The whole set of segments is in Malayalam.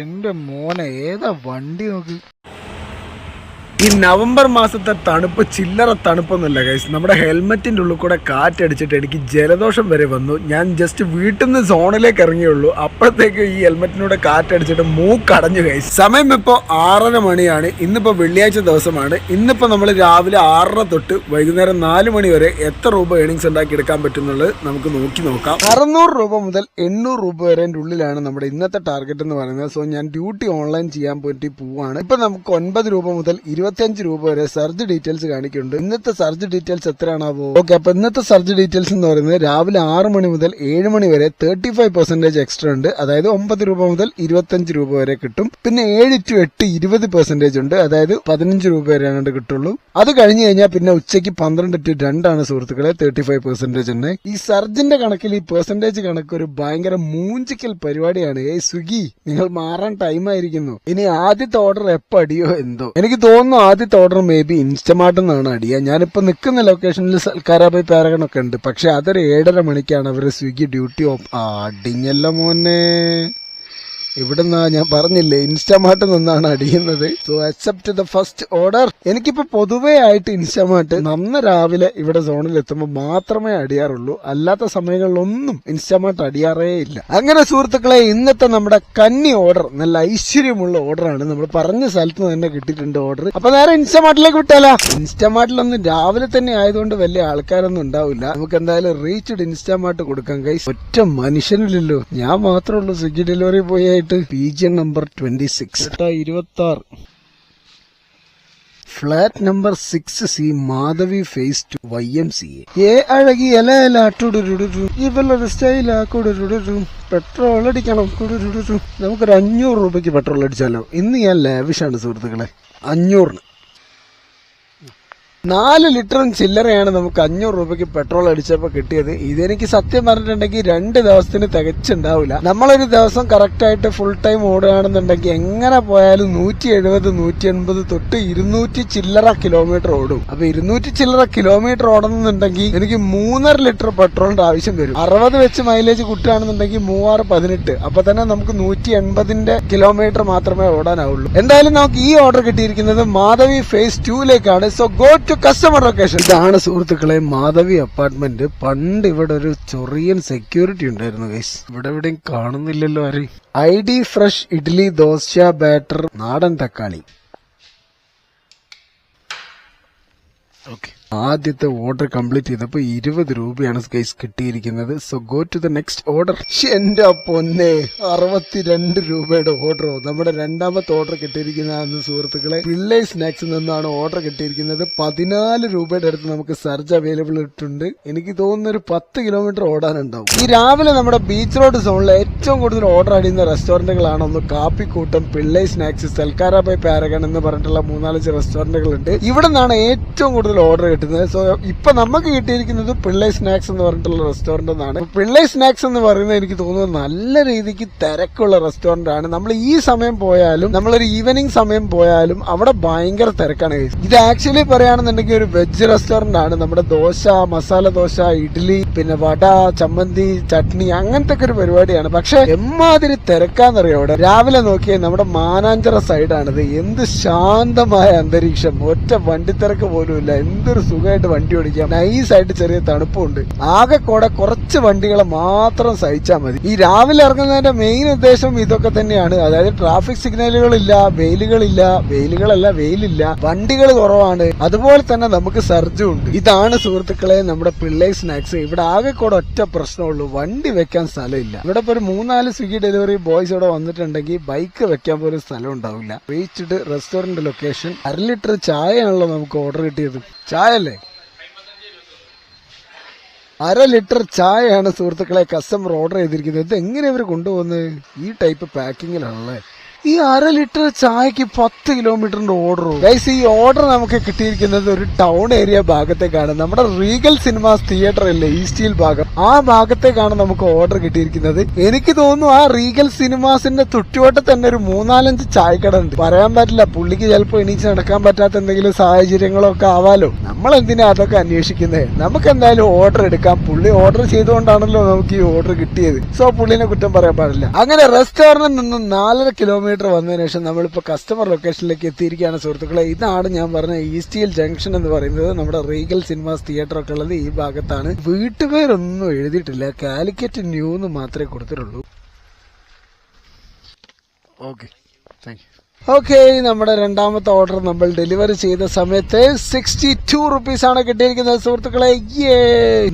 എന്റെ മോനെ ഏതാ വണ്ടി നോക്ക്. ഈ നവംബർ മാസത്തെ തണുപ്പ് ചില്ലറ തണുപ്പൊന്നുമില്ല ഗൈസ്. നമ്മുടെ ഹെൽമെറ്റിന്റെ ഉള്ളിൽ കൂടെ കാറ്റടിച്ചിട്ട് എനിക്ക് ജലദോഷം വരെ വന്നു. ഞാൻ ജസ്റ്റ് വീട്ടിൽ നിന്ന് സോണിലേക്ക് ഇറങ്ങിയുള്ളൂ, അപ്പോഴത്തേക്ക് ഈ ഹെൽമെറ്റിനൂടെ കാറ്റടിച്ചിട്ട് മൂക്കടഞ്ഞു ഗൈസ്. സമയം ഇപ്പോൾ 6:30 മണിയാണ്. ഇന്നിപ്പോ വെള്ളിയാഴ്ച ദിവസമാണ്. ഇന്നിപ്പോ നമ്മൾ രാവിലെ 6:30 തൊട്ട് വൈകുന്നേരം 4 മണി വരെ എത്ര രൂപ ഏണിങ്സ് ഉണ്ടാക്കി എടുക്കാൻ പറ്റുന്നുള്ളത് നമുക്ക് നോക്കാം. 600 രൂപ മുതൽ 800 രൂപ വരെ ഉള്ളിലാണ് നമ്മുടെ ഇന്നത്തെ ടാർഗറ്റ് എന്ന് പറയുന്നത്. സോ ഞാൻ ഡ്യൂട്ടി ഓൺലൈൻ ചെയ്യാൻ പറ്റി പോവാണ്. ഇപ്പൊ നമുക്ക് 9 രൂപ മുതൽ 25 രൂപ വരെ സർജ് ഡീറ്റെയിൽസ് കാണിക്കുന്നുണ്ട്. ഇന്നത്തെ സർജ് ഡീറ്റെയിൽസ് എത്രയാണാവോ? ഓക്കെ, അപ്പൊ ഇന്നത്തെ സർജ് ഡീറ്റെയിൽസ് എന്ന് പറയുന്നത് രാവിലെ 6 മണി മുതൽ 7 മണി വരെ 35% എക്സ്ട്രാ ഉണ്ട്. അതായത് 9 രൂപ മുതൽ 25 രൂപ വരെ കിട്ടും. പിന്നെ 7 to 8 20% ഉണ്ട്. അതായത് 15 രൂപ വരെയാണ് കിട്ടുള്ളൂ. അത് കഴിഞ്ഞ് കഴിഞ്ഞാൽ പിന്നെ ഉച്ചയ്ക്ക് 12 to 2 ആണ് സുഹൃത്തുക്കളെ 35% ഉണ്ട്. ഈ സർജിന്റെ കണക്കിൽ ഈ പെർസെന്റേജ് കണക്ക് ഒരു ഭയങ്കര മൂഞ്ചിക്കൽ പരിപാടിയാണ്. സ്വിഗ്ഗി, നിങ്ങൾ മാറാൻ ടൈം ആയിരിക്കുന്നു. ഇനി ആദ്യത്തെ ഓർഡർ എപ്പോ അടിയോ എന്തോ. എനിക്ക് തോന്നുന്നു ആദ്യത്തെ ഓർഡർ മേ ബി ഇൻസ്റ്റമാർട്ട് എന്നാണ് അടിയ. ഞാനിപ്പോ നിൽക്കുന്ന ലൊക്കേഷനിൽ സൽക്കാരാബായ് പാരഗൺ ഒക്കെ ഉണ്ട്. പക്ഷെ അതൊരു 7:30 മണിക്കാണ് അവര് സ്വിഗ്ഗി ഡ്യൂട്ടി ഓഫ്. അടിഞ്ഞല്ല മോനെ, ഇവിടുന്ന് ഞാൻ പറഞ്ഞില്ലേ ഇൻസ്റ്റമാർട്ട് നിന്നാണ് അടിയുന്നത്. So accept the first order. എനിക്കിപ്പോ പൊതുവേ ആയിട്ട് ഇൻസ്റ്റമാർട്ട് നന്ന രാവിലെ ഇവിടെ സോണിൽ എത്തുമ്പോൾ മാത്രമേ അടിയാറുള്ളൂ. അല്ലാത്ത സമയങ്ങളിലൊന്നും ഇൻസ്റ്റമാർട്ട് അടിയാറേ ഇല്ല. അങ്ങനെ സുഹൃത്തുക്കളെ, ഇന്നത്തെ നമ്മുടെ കന്നി ഓർഡർ നല്ല ഐശ്വര്യമുള്ള ഓർഡറാണ്. നമ്മൾ പറഞ്ഞ സ്ഥലത്ത് തന്നെ കിട്ടിയിട്ടുണ്ട് ഓർഡർ. അപ്പൊ നേരെ ഇൻസ്റ്റമാർട്ടിലേക്ക് വിട്ടാലോ. ഇൻസ്റ്റമാർട്ടിലൊന്നും രാവിലെ തന്നെ ആയതുകൊണ്ട് വലിയ ആൾക്കാരൊന്നും ഉണ്ടാവില്ല. നമുക്ക് എന്തായാലും റീച്ച്ഡ് ഇൻസ്റ്റമാർട്ട് കൊടുക്കാം ഗൈസ്. ഒറ്റ മനുഷ്യനില്ലല്ലോ, ഞാൻ മാത്രമേ ഉള്ളൂ സ്വിഗ്ഗി ഡെലിവറി പോയി PG number 26 26 flat number 6C Madhavi phase 2 YMCA. അഴകി ഇവല്ലൊരു സ്റ്റൈലാ. പെട്രോൾ അടിക്കണം. നമുക്കൊരു 500 രൂപയ്ക്ക് പെട്രോൾ അടിച്ചാലോ? ഇന്ന് ഞാൻ ലാവിഷാണ് സുഹൃത്തുക്കളെ. 500 4 ലിറ്ററും ചില്ലറയാണ് നമുക്ക് 500 രൂപയ്ക്ക് പെട്രോൾ അടിച്ചപ്പോ കിട്ടിയത്. ഇതെനിക്ക് സത്യം പറഞ്ഞിട്ടുണ്ടെങ്കിൽ 2 ദിവസത്തിന് തികച്ചുണ്ടാവില്ല. നമ്മളൊരു ദിവസം കറക്റ്റായിട്ട് ഫുൾ ടൈം ഓടുകയാണെന്നുണ്ടെങ്കിൽ എങ്ങനെ പോയാലും 170 180 തൊട്ട് 200 ചില്ലറ കിലോമീറ്റർ ഓടും. അപ്പൊ 200 ചില്ലറ കിലോമീറ്റർ ഓടണമെന്നുണ്ടെങ്കിൽ എനിക്ക് 3.5 ലിറ്റർ പെട്രോളിന്റെ ആവശ്യം വരും. 60 വെച്ച് മൈലേജ് കൂട്ടുകയാണെന്നുണ്ടെങ്കിൽ 3-18. അപ്പൊ തന്നെ നമുക്ക് 180 കിലോമീറ്റർ മാത്രമേ ഓടാനാവുള്ളൂ. എന്തായാലും നമുക്ക് ഈ ഓർഡർ കിട്ടിയിരിക്കുന്നത് മാധവി ഫേസ് 2ലേക്കാണ്. So go to customer location. ഇതാണ് സുഹൃത്തുക്കളെ മാധവി അപ്പാർട്ട്മെന്റ്. പണ്ട് ഇവിടെ ഒരു ചൊറിയൻ സെക്യൂരിറ്റി ഉണ്ടായിരുന്നു ഗൈസ്. ഇവിടെ എവിടെയും കാണുന്നില്ലല്ലോ ആരെയും. ID fresh idli dosa batter നാടൻ തക്കാളി. ഓക്കെ, ആദ്യത്തെ ഓർഡർ കംപ്ലീറ്റ് ചെയ്തപ്പോ 20 രൂപയാണ് ഗൈസ് കിട്ടിയിരിക്കുന്നത്. So go to the next order. എന്റെ പൊന്നെ, 62 രൂപയുടെ ഓർഡറോ. നമ്മുടെ രണ്ടാമത്തെ ഓർഡർ കിട്ടിയിരിക്കുന്നതാണ് സുഹൃത്തുക്കളെ. പിള്ളേ സ്നാക്സിൽ നിന്നാണ് ഓർഡർ കിട്ടിയിരിക്കുന്നത്. 14 രൂപയുടെ അടുത്ത് നമുക്ക് സർജ് അവൈലബിൾ ഇട്ടുണ്ട്. എനിക്ക് തോന്നുന്ന ഒരു 10 കിലോമീറ്റർ ഓടാനുണ്ടാവും. ഈ രാവിലെ നമ്മുടെ ബീച്ച് റോഡ് സോണിൽ ഏറ്റവും കൂടുതൽ ഓർഡർ അടിയുന്ന റെസ്റ്റോറന്റുകളാണ് ഒന്ന് കാപ്പിക്കൂട്ടം, പിള്ളേ സ്നാക്സ്, സൽക്കാരാബായ് പാരഗൺ എന്ന് പറഞ്ഞിട്ടുള്ള 3-4 റെസ്റ്റോറന്റുകളുണ്ട്. ഇവിടെ നിന്നാണ് ഏറ്റവും കൂടുതൽ ഓർഡർ കിട്ടുന്നത്. സോ ഇപ്പൊ നമുക്ക് കിട്ടിയിരിക്കുന്നത് പിള്ളേ സ്നാക്സ് എന്ന് പറഞ്ഞിട്ടുള്ള റെസ്റ്റോറന്റ് എന്നാണ്. പിള്ളേ സ്നാക്സ് എന്ന് പറയുന്നത് എനിക്ക് തോന്നുന്നത് നല്ല രീതിക്ക് തിരക്കുള്ള റെസ്റ്റോറന്റ് ആണ്. നമ്മൾ ഈ സമയം പോയാലും, നമ്മളൊരു ഈവനിങ് സമയം പോയാലും അവിടെ ഭയങ്കര തിരക്കാണ്. ഇത് ആക്ച്വലി പറയുകയാണെന്നുണ്ടെങ്കിൽ ഒരു വെജ് റെസ്റ്റോറന്റ് ആണ്. നമ്മുടെ ദോശ, മസാല ദോശ, ഇഡ്ഡലി, പിന്നെ വട, ചമ്മന്തി, ചട്നി, അങ്ങനത്തെ ഒക്കെ ഒരു പരിപാടിയാണ്. പക്ഷെ എമ്മാതിരി തിരക്കാന്നറിയോ അവിടെ. രാവിലെ നോക്കിയാൽ നമ്മുടെ മാനാഞ്ചിറ സൈഡാണിത്. എന്ത് ശാന്തമായ അന്തരീക്ഷം, ഒറ്റ വണ്ടിത്തിരക്ക് പോലും ഇല്ല. എന്തൊരു സുഖമായിട്ട് വണ്ടി ഓടിക്കാം. നൈസായിട്ട് ചെറിയ തണുപ്പുണ്ട്. ആകെ കൂടെ കുറച്ച് വണ്ടികളെ മാത്രം സഹിച്ചാൽ മതി. ഈ രാവിലെ ഇറങ്ങുന്നതിന്റെ മെയിൻ ഉദ്ദേശം ഇതൊക്കെ തന്നെയാണ്. അതായത് ട്രാഫിക് സിഗ്നലുകളില്ല, വെയിലില്ല, വണ്ടികൾ കുറവാണ്. അതുപോലെ തന്നെ നമുക്ക് സർജും ഉണ്ട്. ഇതാണ് സുഹൃത്തുക്കളെ നമ്മുടെ പിള്ളേ സ്നാക്സ്. ഇവിടെ ആകെ കൂടെ ഒറ്റ പ്രശ്നമുള്ളൂ, വണ്ടി വെക്കാൻ സ്ഥലമില്ല. ഇവിടെ ഇപ്പൊ ഒരു 3-4 സ്വിഗ്ഗി ഡെലിവറി ബോയ്സ് ഇവിടെ വന്നിട്ടുണ്ടെങ്കിൽ ബൈക്ക് വെക്കാൻ പോലും സ്ഥലം ഉണ്ടാവില്ല. Reached restaurant location. 1 ലിറ്റർ ചായയാണല്ലോ നമുക്ക് ഓർഡർ കിട്ടിയത്. ചായ അല്ലേ? 1/2 ലിറ്റർ ചായയാണ് സുഹൃത്തുക്കളെ കസ്റ്റമർ ഓർഡർ ചെയ്തിരിക്കുന്നത്. ഇത് എങ്ങനെ ഇവർ കൊണ്ടുപോകുന്നത്? ഈ ടൈപ്പ് പാക്കിങ്ങിലാണല്ലേ. ഈ 1/2 ലിറ്റർ ചായക്ക് 10 കിലോമീറ്ററിന്റെ ഓർഡർ. ഗൈസ്, ഈ ഓർഡർ നമുക്ക് കിട്ടിയിരിക്കുന്നത് ഒരു ടൗൺ ഏരിയ ഭാഗത്തേക്കാണ്. നമ്മുടെ റീഗൽ സിനിമാസ് തിയേറ്റർ അല്ലേ, ഈസ്റ്റ് ഹിൽ ഭാഗം, ആ ഭാഗത്തേക്കാണ് നമുക്ക് ഓർഡർ കിട്ടിയിരിക്കുന്നത്. എനിക്ക് തോന്നുന്നു ആ റീഗൽ സിനിമാസിന്റെ ചുറ്റുവട്ടത്ത് തന്നെ ഒരു 3-4 ചായക്കട ഉണ്ട്. പറയാൻ പറ്റില്ല, പുള്ളിക്ക് ചിലപ്പോൾ എണീച്ച് നടക്കാൻ പറ്റാത്ത എന്തെങ്കിലും സാഹചര്യങ്ങളൊക്കെ ആവാലോ. നമ്മൾ എന്തിനാ അതൊക്കെ അന്വേഷിക്കുന്നത്? നമുക്ക് എന്തായാലും ഓർഡർ എടുക്കാം. പുള്ളി ഓർഡർ ചെയ്തുകൊണ്ടാണല്ലോ നമുക്ക് ഈ ഓർഡർ കിട്ടിയത്. സോ പുള്ളിനെ കുറ്റം പറയാൻ പാടില്ല. അങ്ങനെ റെസ്റ്റോറന്റിൽ നിന്നും 4.5 കിലോമീറ്റർ വന്നതിന് ശേഷം നമ്മളിപ്പോ കസ്റ്റമർ ലൊക്കേഷനിലേക്ക് എത്തിയിരിക്കുകയാണ് സുഹൃത്തുക്കളെ. ഇതാണ് ഞാൻ പറഞ്ഞ ഈസ്റ്റ് ഹിൽ ജംഗ്ഷൻ എന്ന് പറയുന്നത്. നമ്മുടെ റീഗൽ സിനിമാസ് തിയേറ്റർ ഒക്കെ ഉള്ളത് ഈ ഭാഗത്താണ്. വീട്ടുപേരൊന്നും എഴുതിയിട്ടില്ല, കാലിക്കറ്റ് ന്യൂ എന്ന് മാത്രമേ കൊടുത്തിട്ടുള്ളൂ. Okay, thank you. ഓക്കെ, നമ്മുടെ രണ്ടാമത്തെ ഓർഡർ നമ്മൾ ഡെലിവറി ചെയ്ത സമയത്ത് 62 റുപ്പീസാണ് കിട്ടിയിരിക്കുന്നത് സുഹൃത്തുക്കളെ.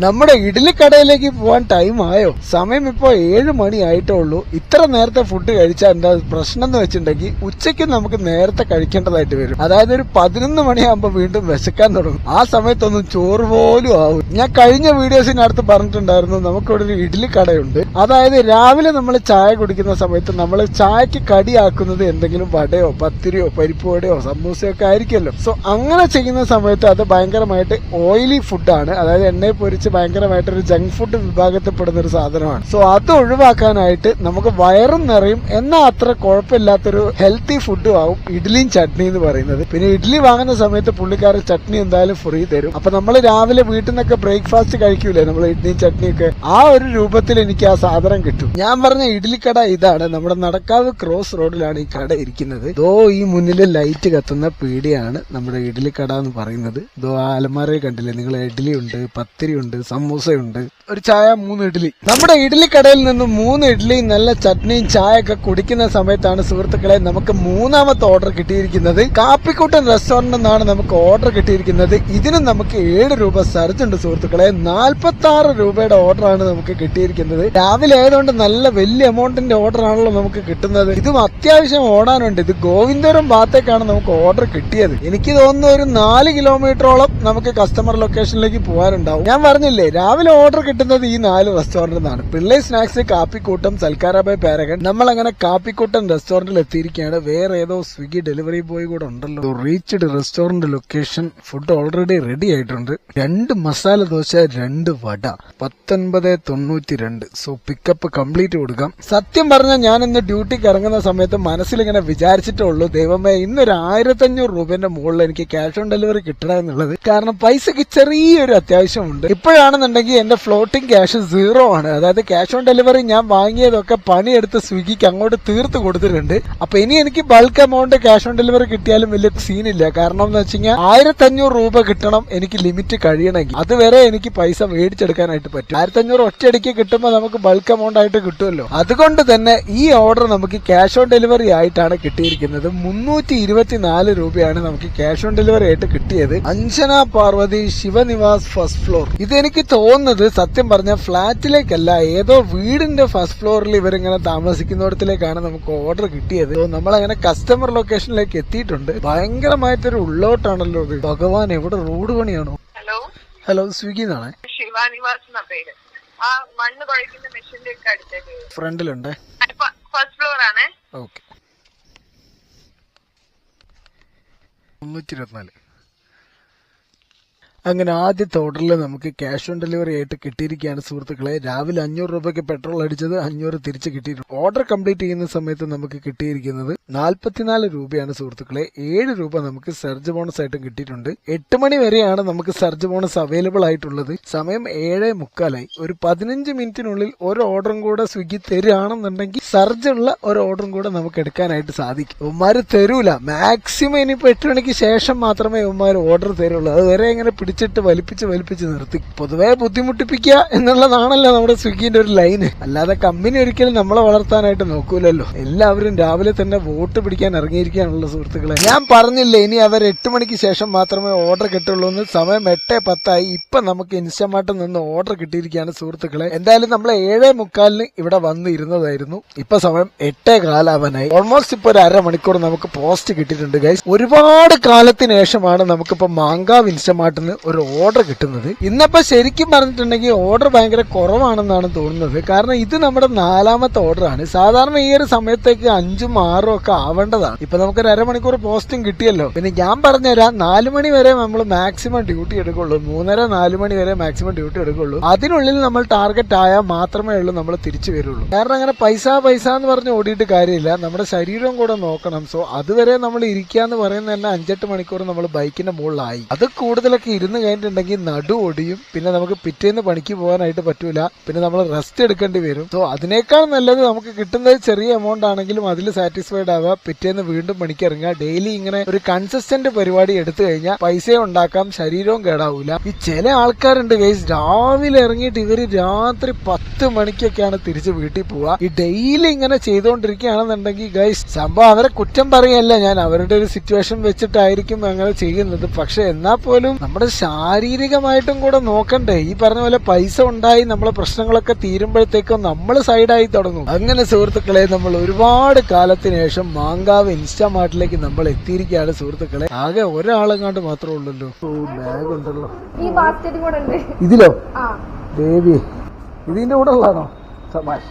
നമ്മുടെ ഇഡ്ഡലി കടയിലേക്ക് പോവാൻ ടൈം ആയോ? സമയം ഇപ്പോ 7 മണി ആയിട്ടേ ഉള്ളൂ. ഇത്ര നേരത്തെ ഫുഡ് കഴിച്ചാൽ എന്താ പ്രശ്നം എന്ന് വെച്ചിട്ടുണ്ടെങ്കിൽ ഉച്ചയ്ക്ക് നമുക്ക് നേരത്തെ കഴിക്കേണ്ടതായിട്ട് വരും. അതായത് ഒരു 11 മണിയാകുമ്പോൾ വീണ്ടും വിശക്കാൻ തുടങ്ങും. ആ സമയത്തൊന്നും ചോറ് പോലും ആവും. ഞാൻ കഴിഞ്ഞ വീഡിയോസിനടുത്ത് പറഞ്ഞിട്ടുണ്ടായിരുന്നു, നമുക്കിവിടെ ഒരു ഇഡ്ഡലി കടയുണ്ട്. അതായത് രാവിലെ നമ്മൾ ചായ കുടിക്കുന്ന സമയത്ത് നമ്മൾ ചായക്ക് കടിയാക്കുന്നത് എന്തെങ്കിലും വടയോ പത്തിരിയോ പരിപ്പ് വടയോ സമൂസയോ ഒക്കെ ആയിരിക്കുമല്ലോ. സോ അങ്ങനെ ചെയ്യുന്ന സമയത്ത് അത് ഭയങ്കരമായിട്ട് ഓയിലി ഫുഡാണ്. അതായത് എണ്ണയെ പൊരിച്ച് ഭയങ്കരമായിട്ട് ഒരു ജങ്ക് ഫുഡ് വിഭാഗത്തിൽപ്പെടുന്ന ഒരു സാധനമാണ്. സോ അത് ഒഴിവാക്കാനായിട്ട് നമുക്ക് വയറും നിറയും എന്നാൽ അത്ര കുഴപ്പമില്ലാത്തൊരു ഹെൽത്തി ഫുഡും ആവും ഇഡ്ഡലിയും ചട്നി എന്ന് പറയുന്നത്. പിന്നെ ഇഡ്ഡലി വാങ്ങുന്ന സമയത്ത് പുള്ളിക്കാരൻ ചട്നി എന്തായാലും ഫ്രീ തരും. അപ്പൊ നമ്മൾ രാവിലെ വീട്ടിൽ നിന്നൊക്കെ ബ്രേക്ക്ഫാസ്റ്റ് കഴിക്കൂലേ നമ്മൾ ഇഡ്ഡലിയും ചട്നിയൊക്കെ, ആ ഒരു രൂപത്തിൽ എനിക്ക് ആ സാധനം കിട്ടും. ഞാൻ പറഞ്ഞ ഇഡ്ഡലി കട ഇതാണ്. നമ്മുടെ നടക്കാവ് ക്രോസ് റോഡിലാണ് ഈ കട ഇരിക്കുന്നത്. ഈ മുന്നില് ലൈറ്റ് കത്തുന്ന പീടിയാണ് നമ്മുടെ ഇഡ്ഡലി കട എന്ന് പറയുന്നത്. ആ അലമാരയിൽ കണ്ടില്ലേ നിങ്ങൾ, ഇഡ്ഡലി ഉണ്ട്, പത്തിരി ഉണ്ട്, സമൂസയുണ്ട്, ഒരു ചായ 3 ഇഡ്ഡലി. നമ്മുടെ ഇഡ്ഡലി കടയിൽ നിന്ന് 3 ഇഡ്ഡലി നല്ല ചട്നിയും ചായ ഒക്കെ കുടിക്കുന്ന സമയത്താണ് സുഹൃത്തുക്കളെ നമുക്ക് മൂന്നാമത്തെ ഓർഡർ കിട്ടിയിരിക്കുന്നത്. കാപ്പിക്കൂട്ടൻ റെസ്റ്റോറന്റിൽ നിന്നാണ് നമുക്ക് ഓർഡർ കിട്ടിയിരിക്കുന്നത്. ഇതിന് നമുക്ക് 7 രൂപ സർജ് ഉണ്ട് സുഹൃത്തുക്കളെ. 46 രൂപയുടെ ഓർഡറാണ് നമുക്ക് കിട്ടിയിരിക്കുന്നത്. രാവിലെ ആയതുകൊണ്ട് നല്ല വലിയ എമൗണ്ടിന്റെ ഓർഡർ ആണല്ലോ നമുക്ക് കിട്ടുന്നത്. ഇതും അത്യാവശ്യം ഓടാനുണ്ട്. ഇത് ഗോവിന്ദപുരം ഭാഗത്തേക്കാണ് നമുക്ക് ഓർഡർ കിട്ടിയത്. എനിക്ക് തോന്നുന്നു ഒരു 4 കിലോമീറ്ററോളം നമുക്ക് കസ്റ്റമർ ലൊക്കേഷനിലേക്ക് പോകാനുണ്ടാവും. ഞാൻ പറഞ്ഞില്ലേ, രാവിലെ ഓർഡർ കിട്ടുന്നത് ഈ 4 റെസ്റ്റോറന്റിൽ നിന്നാണ്. പിള്ളേ സ്നാക്സ്, കാപ്പിക്കൂട്ടം, സൽക്കാരാബായ്, പാരഗൺ. നമ്മളങ്ങനെ കാപ്പിക്കൂട്ടം റെസ്റ്റോറന്റിൽ എത്തിയിരിക്കുകയാണ്. വേറെ ഏതോ സ്വിഗ്ഗി ഡെലിവറി ബോയ് കൂടെ ഉണ്ടല്ലോ. Reached restaurant location. Food already ready ആയിട്ടുണ്ട്. 2 മസാല ദോശ, 2 വട, 19.92. സോ പിക്കപ്പ് കംപ്ലീറ്റ് കൊടുക്കാം. സത്യം പറഞ്ഞാൽ ഞാൻ ഇന്ന് ഡ്യൂട്ടിക്ക് ഇറങ്ങുന്ന സമയത്ത് മനസ്സിലിങ്ങനെ വിചാരിച്ചിട്ടേ ഉള്ളൂ, ദൈവമേ ഇന്നൊരു 1500 രൂപന്റെ മുകളിൽ എനിക്ക് ക്യാഷ് ഓൺ ഡെലിവറി കിട്ടണം എന്നുള്ളത്. കാരണം പൈസക്ക് ചെറിയൊരു അത്യാവശ്യമുണ്ട്. ഇപ്പോഴാണെന്നുണ്ടെങ്കിൽ എന്റെ ഫ്ലോട്ടിംഗ് ക്യാഷ് 0 ആണ്. അതായത് ക്യാഷ് ഓൺ ഡെലിവറി ഞാൻ വാങ്ങിയതൊക്കെ പണിയെടുത്ത് സ്വിഗ്ഗിക്ക് അങ്ങോട്ട് തീർത്ത് കൊടുത്തിട്ടുണ്ട്. അപ്പൊ ഇനി എനിക്ക് bulk amount cash on delivery കിട്ടിയാലും വലിയ സീനില്ല. കാരണം എന്ന് വെച്ച് കഴിഞ്ഞാൽ 1500 രൂപ കിട്ടണം എനിക്ക് ലിമിറ്റ് കഴിയണമെങ്കിൽ. അതുവരെ എനിക്ക് പൈസ മേടിച്ചെടുക്കാനായിട്ട് പറ്റും. 1500 ഒറ്റയടിക്ക് കിട്ടുമ്പോൾ നമുക്ക് ബൾക്ക് എമൗണ്ട് ആയിട്ട് കിട്ടുമല്ലോ. അതുകൊണ്ട് തന്നെ ഈ ഓർഡർ നമുക്ക് ക്യാഷ് ഓൺ ഡെലിവറി ആയിട്ടാണ് കിട്ടിയിരിക്കുന്നത്. 324 രൂപയാണ് നമുക്ക് ക്യാഷ് ഓൺ ഡെലിവറി ആയിട്ട് കിട്ടിയത്. Anjana Parvathi Shivanivas first floor. ഇതെനിക്ക് തോന്നുന്നത് സത്യം പറഞ്ഞ ഫ്ളാറ്റിലേക്കല്ല, ഏതോ വീടിന്റെ ഫസ്റ്റ് ഫ്ലോറിൽ ഇവരിങ്ങനെ താമസിക്കുന്നിടത്തിലേക്കാണ് നമുക്ക് ഓർഡർ കിട്ടിയത്. നമ്മളങ്ങനെ കസ്റ്റമർ ലൊക്കേഷനിലേക്ക് എത്തിയിട്ടുണ്ട്. ഭയങ്കരമായിട്ടൊരു ഉള്ളോട്ടാണല്ലോ ഇത്. ഭഗവാൻ, എവിടെ റോഡ് പണിയാണോ? ഹലോ, സ്വിഗ്ഗി എന്നാണ്. ശിവാനിവാസ് പേര്. ആ മണ്ണ് കുഴക്കുന്ന മെഷീന്റെ ഒക്കെ അടുത്തേക്ക് ഫ്രണ്ടിലുണ്ട്. ഫസ്റ്റ് ഫ്ലോർ ആണ്. ഓക്കെ, 324. അങ്ങനെ ആദ്യത്തെ ഓർഡറിൽ നമുക്ക് ക്യാഷ് ഓൺ ഡെലിവറി ആയിട്ട് കിട്ടിയിരിക്കുകയാണ് സുഹൃത്തുക്കളെ. രാവിലെ 500 രൂപയ്ക്ക് പെട്രോൾ അടിച്ചത് 500 തിരിച്ച് കിട്ടിയിട്ടുണ്ട്. ഓർഡർ കംപ്ലീറ്റ് ചെയ്യുന്ന സമയത്ത് നമുക്ക് കിട്ടിയിരിക്കുന്നത് 44 രൂപയാണ് സുഹൃത്തുക്കളെ. 7 രൂപ നമുക്ക് സർജ് ബോണസ് ആയിട്ട് കിട്ടിയിട്ടുണ്ട്. 8 മണി വരെയാണ് നമുക്ക് സർജ് ബോണസ് അവൈലബിൾ ആയിട്ടുള്ളത്. സമയം 7:45. ഒരു 15 മിനിറ്റിനുള്ളിൽ ഒരു ഓർഡറും കൂടെ സ്വിഗ്ഗി തരുകയാണെന്നുണ്ടെങ്കിൽ സർജ് ഉള്ള ഒരു ഓർഡറും കൂടെ നമുക്ക് എടുക്കാനായിട്ട് സാധിക്കും. ഉമ്മാര് തരൂല, മാക്സിമം ഇനിയിപ്പോ 8 മണിക്ക് ശേഷം മാത്രമേ ഉമ്മാര് ഓർഡർ തരുള്ളൂ. അതുവരെ ഇങ്ങനെ പിടിച്ചിട്ട് വലിപ്പിച്ച് നിർത്തി പൊതുവെ ബുദ്ധിമുട്ടിപ്പിക്കുക എന്നുള്ളതാണല്ലോ നമ്മുടെ സ്വിഗ്ഗിന്റെ ഒരു ലൈന്. അല്ലാതെ കമ്പനി ഒരിക്കലും നമ്മളെ വളർത്താനായിട്ട് നോക്കൂലല്ലോ. എല്ലാവരും രാവിലെ തന്നെ വോട്ട് പിടിക്കാൻ ഇറങ്ങിയിരിക്കാനുള്ള സുഹൃത്തുക്കളെ. ഞാൻ പറഞ്ഞില്ലേ ഇനി അവർ 8 മണിക്ക് ശേഷം മാത്രമേ ഓർഡർ കിട്ടുള്ളൂ എന്ന്. സമയം 8:10 ഇപ്പൊ നമുക്ക് ഇൻസ്റ്റമാർട്ടിൽ നിന്ന് ഓർഡർ കിട്ടിയിരിക്കുകയാണ് സുഹൃത്തുക്കളെ. എന്തായാലും നമ്മൾ 7:45 ഇവിടെ വന്ന് ഇരുന്നതായിരുന്നു. ഇപ്പൊ സമയം 8:15 ഓൾമോസ്റ്റ് ഇപ്പൊ ഒരു അരമണിക്കൂർ നമുക്ക് പോസ്റ്റ് കിട്ടിയിട്ടുണ്ട് ഗൈസ്. ഒരുപാട് കാലത്തിന് ശേഷമാണ് നമുക്കിപ്പോ മാങ്കാവ് ഇൻസ്റ്റമാർട്ടിന് ഒരു ഓർഡർ കിട്ടുന്നത്. ഇന്നപ്പോ ശരിക്കും പറഞ്ഞിട്ടുണ്ടെങ്കിൽ ഓർഡർ ഭയങ്കര കുറവാണെന്നാണ് തോന്നുന്നത്. കാരണം ഇത് നമ്മുടെ 4ാമത്തെ ഓർഡർ ആണ്. സാധാരണ ഈ ഒരു സമയത്തേക്ക് 5ഉം 6ഉം ഒക്കെ ആവേണ്ടതാണ്. ഇപ്പൊ നമുക്കൊരു അരമണിക്കൂർ പോസ്റ്റും കിട്ടിയല്ലോ. പിന്നെ ഞാൻ പറഞ്ഞുതരാം, 4 മണി വരെ നമ്മൾ മാക്സിമം ഡ്യൂട്ടി എടുക്കുള്ളൂ. 3:30-4 മണി വരെ മാക്സിമം ഡ്യൂട്ടി എടുക്കുള്ളൂ. അതിനുള്ളിൽ നമ്മൾ ടാർഗറ്റ് ആയാൽ മാത്രമേ ഉള്ളൂ നമ്മൾ തിരിച്ചു വരുള്ളൂ. കാരണം അങ്ങനെ പൈസ എന്ന് പറഞ്ഞ് ഓടിയിട്ട് കാര്യമില്ല. നമ്മുടെ ശരീരവും കൂടെ നോക്കണം. സോ അതുവരെ നമ്മൾ ഇരിക്കാന്ന് പറയുന്ന തന്നെ 5-8 മണിക്കൂർ നമ്മൾ ബൈക്കിന്റെ മുകളിലായി. അത് കൂടുതലൊക്കെ ഇരുന്ന് കഴിഞ്ഞിട്ടുണ്ടെങ്കിൽ നടു ഒടിയും. പിന്നെ നമുക്ക് പിറ്റേന്ന് പണിക്ക് പോകാനായിട്ട് പറ്റൂല. പിന്നെ നമ്മൾ റെസ്റ്റ് എടുക്കേണ്ടി വരും. സോ അതിനേക്കാൾ നല്ലത് നമുക്ക് കിട്ടുന്നത് ചെറിയ എമൗണ്ട് ആണെങ്കിലും അതിൽ സാറ്റിസ്ഫൈഡ് ആവുക, പിറ്റേന്ന് വീണ്ടും പണിക്ക് ഇറങ്ങുക. ഡെയിലി ഇങ്ങനെ ഒരു കൺസിസ്റ്റന്റ് പരിപാടി എടുത്തു കഴിഞ്ഞാൽ പൈസയും ഉണ്ടാക്കാം, ശരീരവും കേടാവൂല. ഈ ചില ആൾക്കാരുണ്ട് ഗൈസ്, രാവിലെ ഇറങ്ങിയിട്ട് ഇവര് രാത്രി 10 മണിക്കൊക്കെയാണ് തിരിച്ച് വീട്ടിൽ പോവുക. ഈ ഡെയിലി ഇങ്ങനെ ചെയ്തുകൊണ്ടിരിക്കുകയാണെന്നുണ്ടെങ്കിൽ ഗൈസ്, സംഭവം അവരെ കുറ്റം പറയല്ല ഞാൻ, അവരുടെ ഒരു സിറ്റുവേഷൻ വെച്ചിട്ടായിരിക്കും അങ്ങനെ ചെയ്യുന്നത്. പക്ഷെ എന്നാൽ പോലും നമ്മുടെ ശാരീരികമായിട്ടും കൂടെ നോക്കണ്ടേ. ഈ പറഞ്ഞ പോലെ പൈസ ഉണ്ടായി നമ്മളെ പ്രശ്നങ്ങളൊക്കെ തീരുമ്പോഴത്തേക്കും നമ്മൾ സൈഡായി തുടങ്ങും. അങ്ങനെ സുഹൃത്തുക്കളെ, നമ്മൾ ഒരുപാട് കാലത്തിന് ശേഷം മാങ്കാവ് ഇൻസ്റ്റാമാർട്ടിലേക്ക് നമ്മൾ എത്തിയിരിക്കുകയാണ് സുഹൃത്തുക്കളെ. ആകെ ഒരാളെങ്ങാണ്ട് മാത്രമേ ഉള്ളല്ലോ. ബാഗ് ഉണ്ടല്ലോ ഈ ബാസ്ക്കറ്റ് കൂടെ ഉണ്ട് ഇതിലോ. ദേവി, ഇതിന്റെ കൂടെ ഉള്ളതാണോ? സമാഷ്.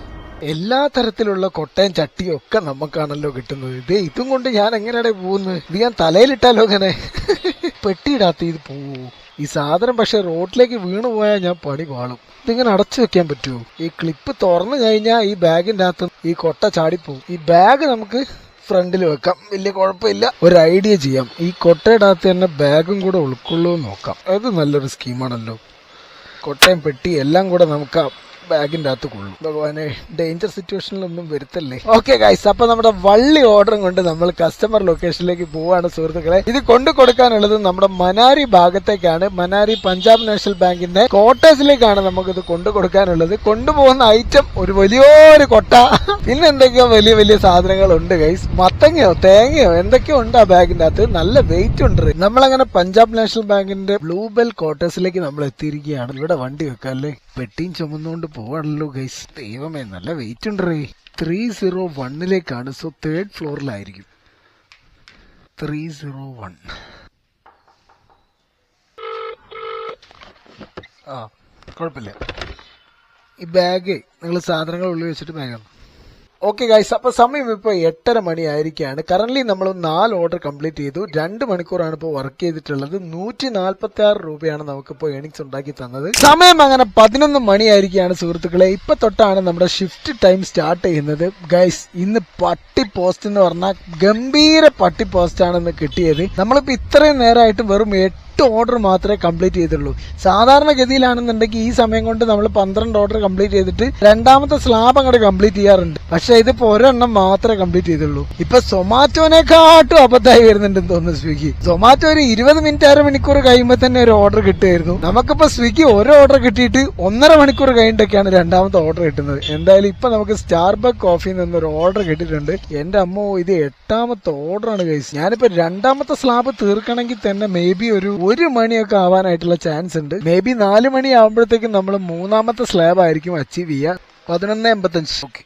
എല്ലാ തരത്തിലുള്ള കൊട്ടയും ചട്ടിയും ഒക്കെ നമുക്കാണല്ലോ കിട്ടുന്നത്. ഇതും കൊണ്ട് ഞാൻ എങ്ങനെയാണ് പോകുന്നത്? ഇത് ഞാൻ തലയിലിട്ടാലോ അങ്ങനെ? പെട്ടിയിടാത്ത ഇത് പോവൂ ഈ സാധനം. പക്ഷെ റോഡിലേക്ക് വീണു പോയാൽ ഞാൻ പണി പാളും. ഇതിങ്ങനെ അടച്ചു വെക്കാൻ പറ്റുമോ? ഈ ക്ലിപ്പ് തുറന്നു കഴിഞ്ഞാൽ ഈ ബാഗിന്റെ അകത്ത് ഈ കൊട്ട ചാടിപ്പോവും. ഈ ബാഗ് നമുക്ക് ഫ്രണ്ടിൽ വെക്കാം, വലിയ കുഴപ്പമില്ല. ഒരു ഐഡിയ ചെയ്യാം, ഈ കൊട്ടയുടെ അകത്ത് തന്നെ ബാഗും കൂടെ ഉൾക്കൊള്ളൂ നോക്കാം. അത് നല്ലൊരു സ്കീമാണല്ലോ. കൊട്ടയും പെട്ടി എല്ലാം കൂടെ നമുക്ക് ബാഗിന്റെ അകത്ത് കൊള്ളും. ഭഗവാനെ, ഡേഞ്ചർ സിറ്റുവേഷനിലൊന്നും വരുത്തല്ലേ. ഓക്കെ ഗൈസ്, അപ്പൊ നമ്മുടെ വള്ളി ഓർഡറും കൊണ്ട് നമ്മൾ കസ്റ്റമർ ലൊക്കേഷനിലേക്ക് പോവാണ് സുഹൃത്തുക്കളെ. ഇത് കൊണ്ടു കൊടുക്കാനുള്ളത് നമ്മുടെ മനാരി ഭാഗത്തേക്കാണ്. മനാരി പഞ്ചാബ് നാഷണൽ ബാങ്കിന്റെ ക്വാർട്ടേഴ്സിലേക്കാണ് നമുക്കിത് കൊണ്ടു കൊടുക്കാനുള്ളത്. കൊണ്ടുപോകുന്ന ഐറ്റം ഒരു വലിയൊരു കൊട്ട, പിന്നെ എന്തൊക്കെയോ വലിയ വലിയ സാധനങ്ങളുണ്ട് ഗൈസ്. മത്തങ്ങയോ തേങ്ങയോ എന്തൊക്കെയോ ഉണ്ട് ആ ബാഗിന്റെ അകത്ത്. നല്ല വെയിറ്റ് ഉണ്ട്. നമ്മളങ്ങനെ പഞ്ചാബ് നാഷണൽ ബാങ്കിന്റെ ബ്ലൂ ബെൽ ക്വാർട്ടേഴ്സിലേക്ക് നമ്മൾ എത്തിയിരിക്കുകയാണ്. ഇവിടെ വണ്ടി വെക്കാല്ലേ, പെട്ടിയും ചുമന്നുകൊണ്ട് പോവാണല്ലോ ഗൈസ്. ദൈവമേ, നല്ല വെയിറ്റ് ഉണ്ട്. 301ലേക്കാണ്. സോ 3rd ഫ്ലോറിലായിരിക്കും. 301. കുഴപ്പമില്ല. ഈ ബാഗ് നിങ്ങൾ സാധനങ്ങൾ ഉള്ളിൽ വെച്ചിട്ട് ബാഗാണ്. ഓക്കെ ഗൈസ്, അപ്പൊ സമയം ഇപ്പൊ 8:30 മണി ആയിരിക്കുകയാണ്. കറന്റ് നമ്മൾ 4 ഓർഡർ കംപ്ലീറ്റ് ചെയ്തു. 2 മണിക്കൂറാണ് ഇപ്പോൾ വർക്ക് ചെയ്തിട്ടുള്ളത്. 146 രൂപയാണ് നമുക്കിപ്പോ ഏണിങ്സ് ഉണ്ടാക്കി തന്നത്. സമയം അങ്ങനെ 11 മണി ആയിരിക്കുകയാണ് സുഹൃത്തുക്കളെ. ഇപ്പൊ തൊട്ടാണ് നമ്മുടെ ഷിഫ്റ്റ് ടൈം സ്റ്റാർട്ട് ചെയ്യുന്നത്. ഗൈസ്, ഇന്ന് പട്ടി പോസ്റ്റ് എന്ന് പറഞ്ഞാൽ ഗംഭീര പട്ടി പോസ്റ്റ് ആണ് ഇന്ന് കിട്ടിയത്. നമ്മളിപ്പോ ഇത്രയും നേരമായിട്ട് വെറും 8 ഓർഡർ മാത്രമേ കംപ്ലീറ്റ് ചെയ്തുള്ളൂ. സാധാരണഗതിയിലാണെന്നുണ്ടെങ്കിൽ ഈ സമയം കൊണ്ട് നമ്മൾ 12 ഓർഡർ കംപ്ലീറ്റ് ചെയ്തിട്ട് 2ാമത്തെ സ്ലാബ് അങ്ങോട്ട് കംപ്ലീറ്റ് ചെയ്യാറുണ്ട്. പക്ഷെ ഇതിപ്പോ ഒരെണ്ണം മാത്രമേ കംപ്ലീറ്റ് ചെയ്തുള്ളൂ. ഇപ്പൊ സൊമാറ്റോനെക്കാട്ടും അബദ്ധമായി വരുന്നുണ്ടെന്ന് തോന്നുന്നു സ്വിഗ്ഗി. സൊമാറ്റോ ഒരു 20 മിനിറ്റ് അരമണിക്കൂർ കഴിയുമ്പോൾ തന്നെ ഒരു ഓർഡർ കിട്ടുമായിരുന്നു. നമുക്കിപ്പോ സ്വിഗ്ഗി ഒരു ഓർഡർ കിട്ടിയിട്ട് 1.5 മണിക്കൂർ കഴിഞ്ഞിട്ടൊക്കെയാണ് 2ാമത്തെ ഓർഡർ കിട്ടുന്നത്. എന്തായാലും ഇപ്പൊ നമുക്ക് സ്റ്റാർബക്ക് കോഫിയിൽ നിന്നൊരു ഓർഡർ കിട്ടിയിട്ടുണ്ട്. എന്റെ അമ്മോ, ഇത് 8ാമത്തെ ഓർഡറാണ് ഗൈസ്. ഞാനിപ്പോ 2ാമത്തെ സ്ലാബ് തീർക്കണമെങ്കിൽ തന്നെ മേ ബി ഒരു 1 മണിയൊക്കെ ആവാനായിട്ടുള്ള ചാൻസ് ഉണ്ട്. മേ ബി 4 മണി ആകുമ്പോഴത്തേക്കും നമ്മൾ 3ാമത്തെ സ്ലാബ് ആയിരിക്കും അച്ചീവ് ചെയ്യുക. 11:85. ഓക്കെ,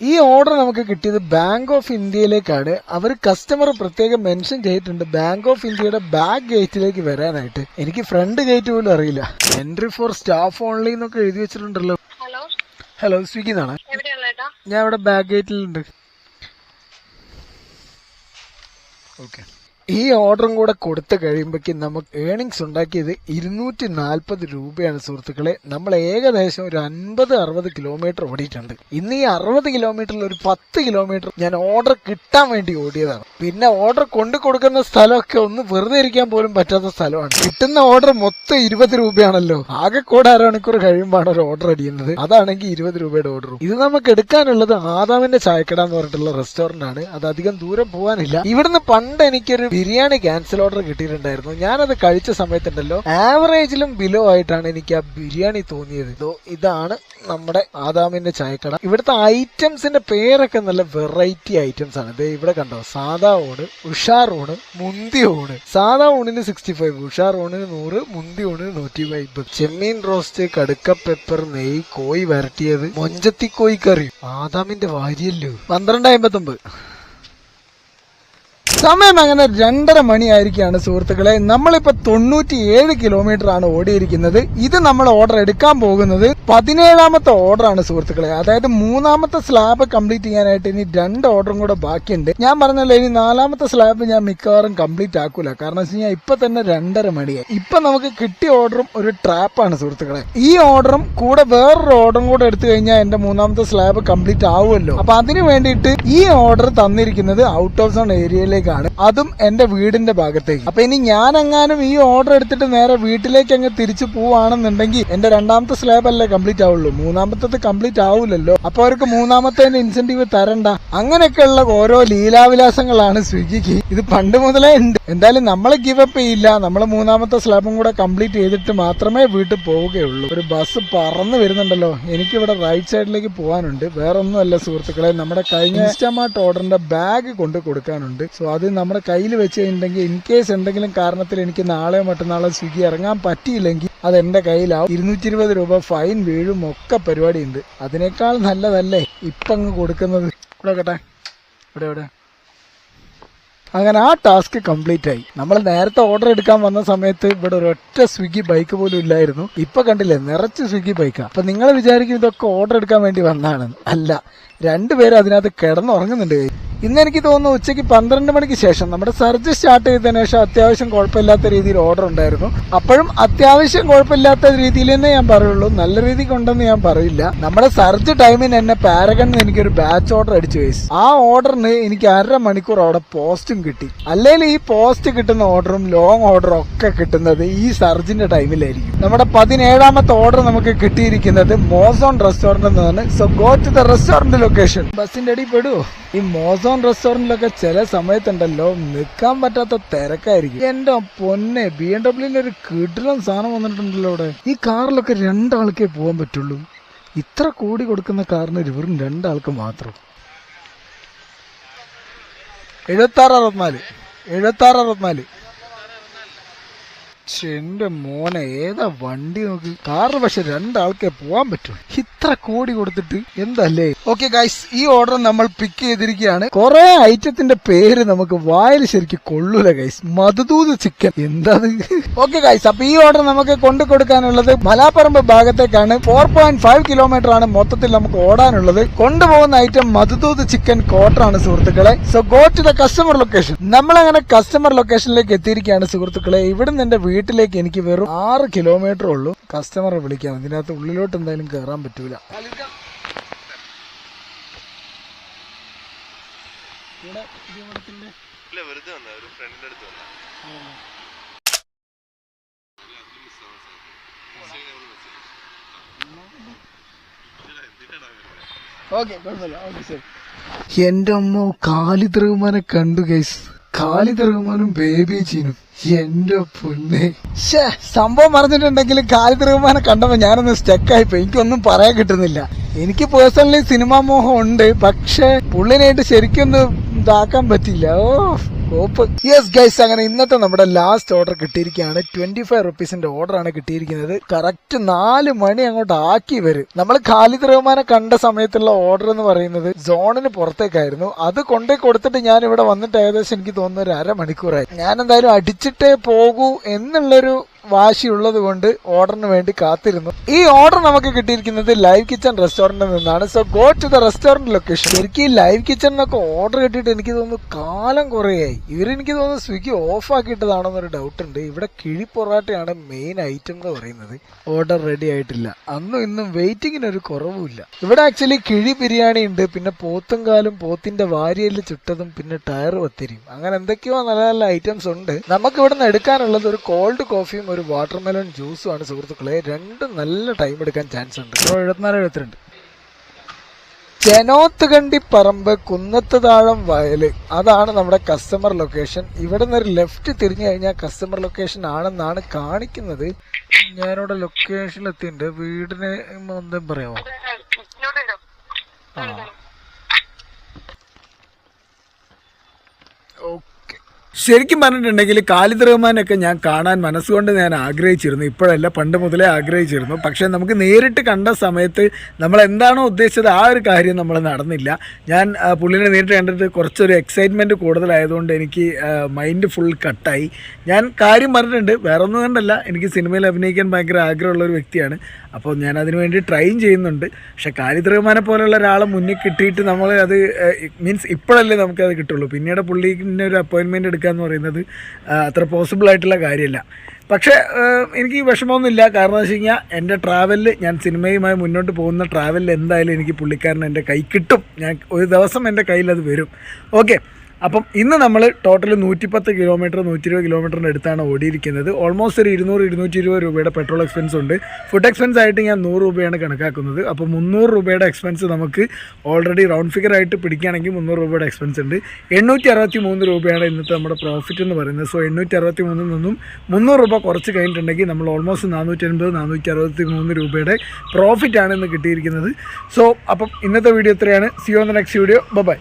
ഈ ഓർഡർ നമുക്ക് കിട്ടിയത് ബാങ്ക് ഓഫ് ഇന്ത്യയിലേക്കാണ്. അവർ കസ്റ്റമർ പ്രത്യേകം മെൻഷൻ ചെയ്തിട്ടുണ്ട് ബാങ്ക് ഓഫ് ഇന്ത്യയുടെ ബാക്ക് ഗേറ്റിലേക്ക് വരാനായിട്ട്. എനിക്ക് ഫ്രണ്ട് ഗേറ്റ് പോലും അറിയില്ല. എൻട്രി ഫോർ സ്റ്റാഫ് ഓൺലി എന്നൊക്കെ എഴുതി വെച്ചിട്ടുണ്ടല്ലോ. ഹലോ, സ്വിഗ്ഗി എന്നാണ്. ഞാൻ ഇവിടെ ബാക്ക് ഗേറ്റിലുണ്ട്. ഓക്കെ, ഈ ഓർഡറും കൂടെ കൊടുത്തു കഴിയുമ്പോഴേക്കും നമുക്ക് ഏണിങ്സ് ഉണ്ടാക്കിയത് 240 രൂപയാണ് സുഹൃത്തുക്കളെ. നമ്മൾ ഏകദേശം ഒരു 50-60 കിലോമീറ്റർ ഓടിയിട്ടുണ്ട്. ഇന്ന് ഈ 60 കിലോമീറ്ററിൽ ഒരു 10 കിലോമീറ്റർ ഞാൻ ഓർഡർ കിട്ടാൻ വേണ്ടി ഓടിയതാണ്. പിന്നെ ഓർഡർ കൊണ്ടു കൊടുക്കുന്ന സ്ഥലമൊക്കെ ഒന്ന് വെറുതെ ഇരിക്കാൻ പോലും പറ്റാത്ത സ്ഥലമാണ്. കിട്ടുന്ന ഓർഡർ മൊത്തം 20 രൂപയാണല്ലോ. ആകെ കൂടെ 1/2 മണിക്കൂർ കഴിയുമ്പോഴാണ് ഒരു ഓർഡർ അടിയുന്നത്. അതാണെങ്കിൽ 20 രൂപയുടെ ഓർഡറും. ഇത് നമുക്ക് എടുക്കാനുള്ളത് ആദാമിന്റെ ചായക്കട എന്ന് പറഞ്ഞിട്ടുള്ള റെസ്റ്റോറന്റ് ആണ്. അത് അധികം ദൂരം പോകാനില്ല. ഇവിടുന്ന് പണ്ട് എനിക്കൊരു ബിരിയാണി ക്യാൻസൽ ഓർഡർ കിട്ടിയിട്ടുണ്ടായിരുന്നു. ഞാനത് കഴിച്ച സമയത്തുണ്ടല്ലോ ആവറേജിലും ബിലോ ആയിട്ടാണ് എനിക്ക് ആ ബിരിയാണി തോന്നിയത്. ഇതാണ് നമ്മുടെ ആദാമിന്റെ ചായക്കട. ഇവിടുത്തെ ഐറ്റംസിന്റെ പേരൊക്കെ നല്ല വെറൈറ്റി ഐറ്റംസ് ആണ്. ദേ ഇവിടെ കണ്ടോ, സാദാ ഊണ്, ഉഷാർ ഊണ്, മുന്തി ഊണ്. സാദാ ഊണിന് 65, ഉഷാർ ഊണിന് 100, മുന്തി ഊണിന് 150. ചെമ്മീൻ റോസ്റ്റ്, കടുക്ക പെപ്പർ, നെയ്, കോഴി വരട്ടിയത്, മൊഞ്ചത്തി കോഴി കറി. ആദാമിന്റെ വാരിയല്ലോ. 12:59. സമയം അങ്ങനെ 2:30 മണിയായിരിക്കാണ് സുഹൃത്തുക്കളെ. നമ്മളിപ്പോ 97 കിലോമീറ്റർ ആണ് ഓടിയിരിക്കുന്നത്. ഇത് നമ്മൾ ഓർഡർ എടുക്കാൻ പോകുന്നത് 17ാമത്തെ ഓർഡർ ആണ് സുഹൃത്തുക്കളെ. അതായത് 3ാമത്തെ സ്ലാബ് കംപ്ലീറ്റ് ചെയ്യാനായിട്ട് ഇനി 2 ഓർഡറും കൂടെ ബാക്കിയുണ്ട്. ഞാൻ പറഞ്ഞല്ലോ ഇനി 4ാമത്തെ സ്ലാബ് ഞാൻ മിക്കവാറും കംപ്ലീറ്റ് ആക്കൂല. കാരണം വെച്ച് കഴിഞ്ഞാൽ ഇപ്പൊ തന്നെ 2:30 മണിയായി. ഇപ്പൊ നമുക്ക് കിട്ടിയ ഓർഡറും ഒരു ട്രാപ്പാണ് സുഹൃത്തുക്കളെ. ഈ ഓർഡറും കൂടെ വേറൊരു ഓർഡറും കൂടെ എടുത്തു കഴിഞ്ഞാൽ എന്റെ 3ാമത്തെ സ്ലാബ് കംപ്ലീറ്റ് ആവുമല്ലോ. അപ്പൊ അതിന് വേണ്ടിയിട്ട് ഈ ഓർഡർ തന്നിരിക്കുന്നത് ഔട്ട് ഓഫ് സോൺ ഏരിയയിലേക്കാണ്, അതും എന്റെ വീടിന്റെ ഭാഗത്തേക്ക്. അപ്പൊ ഇനി ഞാൻ എങ്ങാനും ഈ ഓർഡർ എടുത്തിട്ട് നേരെ വീട്ടിലേക്ക് അങ്ങ് തിരിച്ചു പോവാണെന്നുണ്ടെങ്കിൽ എന്റെ 2ാമത്തെ സ്ലാബ് അല്ലേ കംപ്ലീറ്റ് ആവുള്ളൂ, 3ാമത്തത് കംപ്ലീറ്റ് ആവൂലല്ലോ. അപ്പൊ അവർക്ക് 3ാമത്തെ ഇൻസെന്റീവ് തരണ്ട. അങ്ങനെയൊക്കെയുള്ള ഓരോ ലീലാവിലാസങ്ങളാണ് സ്വിഗ്ഗിക്ക്. ഇത് പണ്ട് മുതലേ ഉണ്ട്. എന്തായാലും നമ്മളെ ഗിവ് അപ്പ് ചെയ്യില്ല. നമ്മൾ 3ാമത്തെ സ്ലാബും കൂടെ കംപ്ലീറ്റ് ചെയ്തിട്ട് മാത്രമേ വീട്ടിൽ പോവുകയുള്ളൂ. ഒരു ബസ് പറന്ന് വരുന്നുണ്ടല്ലോ. എനിക്കിവിടെ റൈറ്റ് സൈഡിലേക്ക് പോകാനുണ്ട്. വേറെ ഒന്നുമല്ല സുഹൃത്തുക്കളെ, നമ്മുടെ കഴിഞ്ഞ ഇൻസ്റ്റാമാർട്ട് ഓർഡറിന്റെ ബാഗ് കൊണ്ട് കൊടുക്കാനുണ്ട്. സോ അത് നമ്മുടെ കയ്യിൽ വെച്ച് കഴിഞ്ഞിട്ടുണ്ടെങ്കിൽ ഇൻ കേസ് എന്തെങ്കിലും കാരണത്തിൽ എനിക്ക് നാളെയോ മറ്റന്നാളോ സ്വിഗ്ഗി ഇറങ്ങാൻ പറ്റിയില്ലെങ്കിൽ അത് എന്റെ കയ്യിലാവും. 220 രൂപ ഫൈൻ വീഴും, ഒക്കെ പരിപാടിയുണ്ട്. അതിനേക്കാൾ നല്ലതല്ലേ ഇപ്പൊ അങ്ങ് കൊടുക്കുന്നത്. ഇവിടെ കേട്ടെ, ഇവിടെ അങ്ങനെ ആ ടാസ്ക് കംപ്ലീറ്റ് ആയി. നമ്മൾ നേരത്തെ ഓർഡർ എടുക്കാൻ വന്ന സമയത്ത് ഇവിടെ ഒരൊറ്റ സ്വിഗ്ഗി ബൈക്ക് പോലും ഇല്ലായിരുന്നു. ഇപ്പൊ കണ്ടില്ലേ, നിറച്ച് സ്വിഗ്ഗി ബൈക്കാ. അപ്പൊ നിങ്ങൾ വിചാരിക്കും ഇതൊക്കെ ഓർഡർ എടുക്കാൻ വേണ്ടി വന്നതാണ്. അല്ല, 2 പേര് അതിനകത്ത് കിടന്നുറങ്ങുന്നുണ്ട്. ഇന്ന് എനിക്ക് തോന്നുന്നു ഉച്ചയ്ക്ക് 12 മണിക്ക് ശേഷം നമ്മുടെ സർജ് സ്റ്റാർട്ട് ചെയ്തതിനു ശേഷം അത്യാവശ്യം കുഴപ്പമില്ലാത്ത രീതിയിൽ ഓർഡർ ഉണ്ടായിരുന്നു. അപ്പോഴും അത്യാവശ്യം കുഴപ്പമില്ലാത്ത രീതിയിൽ തന്നെ ഞാൻ പറയുള്ളൂ, നല്ല രീതിക്ക് ഉണ്ടെന്ന് ഞാൻ പറയില്ല. നമ്മുടെ സർജ് ടൈമിന് എന്നെ പാരഗണിൽ എനിക്കൊരു ബാച്ച് ഓർഡർ അടിച്ചു വെച്ചു. ആ ഓർഡറിന് എനിക്ക് 1/2 മണിക്കൂർ അവിടെ പോസ്റ്റും കിട്ടി. അല്ലെങ്കിൽ ഈ പോസ്റ്റ് കിട്ടുന്ന ഓർഡറും ലോങ് ഓർഡറും ഒക്കെ കിട്ടുന്നത് ഈ സർജിന്റെ ടൈമിലായിരിക്കും. നമ്മുടെ 17ാമത്തെ ഓർഡർ നമുക്ക് കിട്ടിയിരിക്കുന്നത് മോസോൺ റെസ്റ്റോറന്റിൽ നിന്നാണ്. So go to the restaurant location. ബസിന്റെ അടി പെടുവോ? ഈ മോസോൺ റെസ്റ്റോറന്റിലൊക്കെ ചില സമയത്തുണ്ടല്ലോ നിൽക്കാൻ പറ്റാത്ത തിരക്കായിരിക്കും. എന്റെ പൊന്നെ, BMW ഒരു കിടിലൻ സാധനം വന്നിട്ടുണ്ടല്ലോ ഇവിടെ. ഈ കാറിലൊക്കെ 2 ആൾക്കേ പോകാൻ പറ്റുള്ളൂ. ഇത്ര കോടി കൊടുക്കുന്ന കാറിന് വെറും 2 ആൾക്ക് മാത്രം. 7664 എന്റെ മോനെ, ഏതാ വണ്ടി നോക്ക്. കാറ് പക്ഷെ 2 ആൾക്കേ പോവാൻ പറ്റും. ഇത്ര കോടി കൊടുത്തിട്ട് എന്തല്ലേ. ഓക്കെ ഗൈസ്, ഈ ഓർഡർ നമ്മൾ പിക്ക് ചെയ്തിരിക്കുകയാണ്. കുറെ ഐറ്റത്തിന്റെ പേര് നമുക്ക് വായിൽ ശരിക്കും കൊള്ളൂല ഗൈസ്. മധുദൂത് ചിക്കൻ എന്താ. ഓക്കെ ഗൈസ്, അപ്പൊ ഈ ഓർഡർ നമുക്ക് കൊണ്ടു കൊടുക്കാനുള്ളത് മലാപ്പറമ്പ് ഭാഗത്തേക്കാണ്. 4.5 കിലോമീറ്റർ ആണ് മൊത്തത്തിൽ നമുക്ക് ഓടാനുള്ളത്. കൊണ്ടുപോകുന്ന ഐറ്റം മധുദൂത് ചിക്കൻ ക്വാർട്ടറാണ് സുഹൃത്തുക്കളെ. So go to the customer location. നമ്മളങ്ങനെ കസ്റ്റമർ ലൊക്കേഷനിലേക്ക് എത്തിയിരിക്കുകയാണ് സുഹൃത്തുക്കളെ. ഇവിടുന്ന് എന്റെ വീട്ടിലേക്ക് എനിക്ക് വെറും 6 കിലോമീറ്റർ ഉള്ളൂ. കസ്റ്റമറെ വിളിക്കാം. ഇതിനകത്ത് ഉള്ളിലോട്ട് എന്തായാലും കയറാൻ പറ്റൂല. എന്റെ അമ്മ, ഖാലിദ് റഹ്മാനെ കണ്ടു ഗൈസ്. ഖാലിദ് റഹ്മാനും ബേബി ജീനും. എന്റെ പൊന്നെ, സംഭവം പറഞ്ഞിട്ടുണ്ടെങ്കിൽ ഖാലിദ് റഹ്മാനെ കണ്ടപ്പോ ഞാനൊന്ന് സ്റ്റക്കായിപ്പോയി. എനിക്കൊന്നും പറയാൻ കിട്ടുന്നില്ല. എനിക്ക് പേഴ്സണലി സിനിമാ മോഹം ഉണ്ട്, പക്ഷെ പുള്ളിനായിട്ട് ശരിക്കൊന്നും ഇതാക്കാൻ പറ്റില്ല. യെസ് ഗൈസ്, അങ്ങനെ ഇന്നത്തെ നമ്മുടെ ലാസ്റ്റ് ഓർഡർ കിട്ടിയിരിക്കുകയാണ്. 25 റുപ്പീസിന്റെ ഓർഡർ ആണ് കിട്ടിയിരിക്കുന്നത്. കറക്റ്റ് 4 മണി അങ്ങോട്ട് ആക്കി വരും. നമ്മൾ ഖാലിദ് റഹ്മാനെ കണ്ട സമയത്തുള്ള ഓർഡർ എന്ന് പറയുന്നത് സോണിന് പുറത്തേക്കായിരുന്നു. അത് കൊണ്ടേ കൊടുത്തിട്ട് ഞാൻ ഇവിടെ വന്നിട്ട് ഏകദേശം എനിക്ക് തോന്നുന്നു ഒരു 1/2 മണിക്കൂറായി. ഞാൻ എന്തായാലും അടിച്ചിട്ടേ പോകൂ എന്നുള്ളൊരു വാശിയുള്ളത് കൊണ്ട് ഓർഡറിന് വേണ്ടി കാത്തിരുന്നു. ഈ ഓർഡർ നമുക്ക് കിട്ടിയിരിക്കുന്നത് ലൈവ് കിച്ചൺ റെസ്റ്റോറന്റിൽ നിന്നാണ്. So go to the restaurant location. എനിക്ക് ഈ ലൈവ് കിച്ചണിനൊക്കെ ഓർഡർ കിട്ടിയിട്ട് എനിക്ക് തോന്നുന്നു കാലം കുറേയായി. ഇവരെനിക്ക് തോന്നുന്നു സ്വിഗ്ഗി ഓഫ് ആക്കിയിട്ടതാണെന്നൊരു ഡൗട്ട് ഉണ്ട്. ഇവിടെ കിഴി പൊറാട്ടയാണ് മെയിൻ ഐറ്റം എന്ന് പറയുന്നത്. ഓർഡർ റെഡി ആയിട്ടില്ല. അന്നും ഇന്നും വെയിറ്റിങ്ങിനൊരു കുറവുമില്ല. ഇവിടെ ആക്ച്വലി കിഴി ബിരിയാണി ഉണ്ട്, പിന്നെ പോത്തുംകാലും പോത്തിന്റെ വാരിയല് ചുട്ടതും പിന്നെ ടയർ പത്തിരിയും, അങ്ങനെ എന്തൊക്കെയോ നല്ല നല്ല ഐറ്റംസ് ഉണ്ട്. നമുക്ക് ഇവിടെ നിന്ന് എടുക്കാനുള്ളത് ഒരു കോൾഡ് കോഫിയും ഒരു വാട്ടർമെലൺ ജ്യൂസും ആണ് സുഹൃത്തുക്കളെ. 2 നല്ല ടൈം എടുക്കാൻ ചാൻസ് ഉണ്ട്. 74-72 ജനോത്തുകണ്ടി പറമ്പ്, കുന്നത്ത് താഴം വയല്, അതാണ് നമ്മുടെ കസ്റ്റമർ ലൊക്കേഷൻ. ഇവിടെ നിന്ന് ഒരു ലെഫ്റ്റ് തിരിഞ്ഞു കഴിഞ്ഞാൽ കസ്റ്റമർ ലൊക്കേഷൻ ആണെന്നാണ് കാണിക്കുന്നത്. ഞാനിവിടെ ലൊക്കേഷനിൽ എത്തിയിട്ടുണ്ട്. വീടിന് എന്തും പറയാമോ? ഓക്കെ, ശരിക്കും പറഞ്ഞിട്ടുണ്ടെങ്കിൽ ഖാലിദ് റഹ്മാനൊക്കെ ഞാൻ കാണാൻ മനസ്സുകൊണ്ട് ഞാൻ ആഗ്രഹിച്ചിരുന്നു. ഇപ്പോഴല്ല, പണ്ട് മുതലേ ആഗ്രഹിച്ചിരുന്നു. പക്ഷേ നമുക്ക് നേരിട്ട് കണ്ട സമയത്ത് നമ്മൾ എന്താണോ ഉദ്ദേശിച്ചത് ആ ഒരു കാര്യം നമ്മൾ നടന്നില്ല. ഞാൻ പുള്ളിനെ നേരിട്ട് കണ്ടിട്ട് കുറച്ചൊരു എക്സൈറ്റ്മെൻറ്റ് കൂടുതലായതുകൊണ്ട് എനിക്ക് മൈൻഡ് ഫുൾ കട്ടായി. ഞാൻ കാര്യം പറഞ്ഞിട്ടുണ്ട്, വേറെ ഒന്നും കണ്ടല്ല, എനിക്ക് സിനിമയിൽ അഭിനയിക്കാൻ ഭയങ്കര ആഗ്രഹമുള്ളൊരു വ്യക്തിയാണ്. അപ്പോൾ ഞാൻ അതിനു വേണ്ടി ട്രൈ ചെയ്യുന്നുണ്ട്. പക്ഷേ ഖാലിദ് റഹ്മാനെ പോലെയുള്ള ഒരാളെ മുന്നിൽ കിട്ടിയിട്ട് നമ്മൾ അത് മീൻസ് ഇപ്പോഴല്ലേ നമുക്കത് കിട്ടുള്ളൂ. പിന്നീട് പുള്ളിൻ്റെ ഒരു അപ്പോയിൻമെൻറ്റ് എടുക്കുക എന്ന് പറയുന്നത് അത്ര പോസിബിളായിട്ടുള്ള കാര്യമല്ല. പക്ഷേ എനിക്ക് വിഷമമൊന്നുമില്ല. കാരണം എന്ന് വെച്ച് കഴിഞ്ഞാൽ എൻ്റെ ട്രാവലിൽ, ഞാൻ സിനിമയുമായി മുന്നോട്ട് പോകുന്ന ട്രാവലിൽ എന്തായാലും എനിക്ക് പുള്ളിക്കാരൻ എൻ്റെ കൈ കിട്ടും. ഞാൻ ഒരു ദിവസം എൻ്റെ കയ്യിൽ അത് വരും. ഓക്കെ, അപ്പം ഇന്ന് നമ്മൾ ടോട്ടൽ 110 കിലോമീറ്റർ 120 കിലോമീറ്ററിൻ്റെ അടുത്താണ് ഓടിയിരിക്കുന്നത്. ഓൾമോസ്റ്റ് ഒരു 200-220 രൂപയുടെ പെട്രോൾ എക്സ്പെൻസ് ഉണ്ട്. ഫുഡ് എക്സ്പെൻസ് ആയിട്ട് ഞാൻ 100 രൂപയാണ് കണക്കാക്കുന്നത്. അപ്പോൾ 300 രൂപയുടെ എക്സ്പെൻസ് നമുക്ക് ഓൾറെഡി റൗണ്ട് ഫിഗർ ആയിട്ട് പിടിക്കുകയാണെങ്കിൽ 300 രൂപയുടെ എക്സ്പെൻസ് ഉണ്ട്. 863 രൂപയാണ് ഇന്നത്തെ നമ്മുടെ പ്രോഫിറ്റ് എന്ന് പറയുന്നത്. സോ 863 നിന്നും 300 രൂപ കുറച്ച് കഴിഞ്ഞിട്ടുണ്ടെങ്കിൽ നമ്മൾ ഓൾമോസ്റ്റ് 480-463 രൂപയുടെ പ്രോഫിറ്റാണ് ഇന്ന് കിട്ടിയിരിക്കുന്നത്. സോ അപ്പം ഇന്നത്തെ വീഡിയോ ഇത്രയാണ്. See you on the next video. By.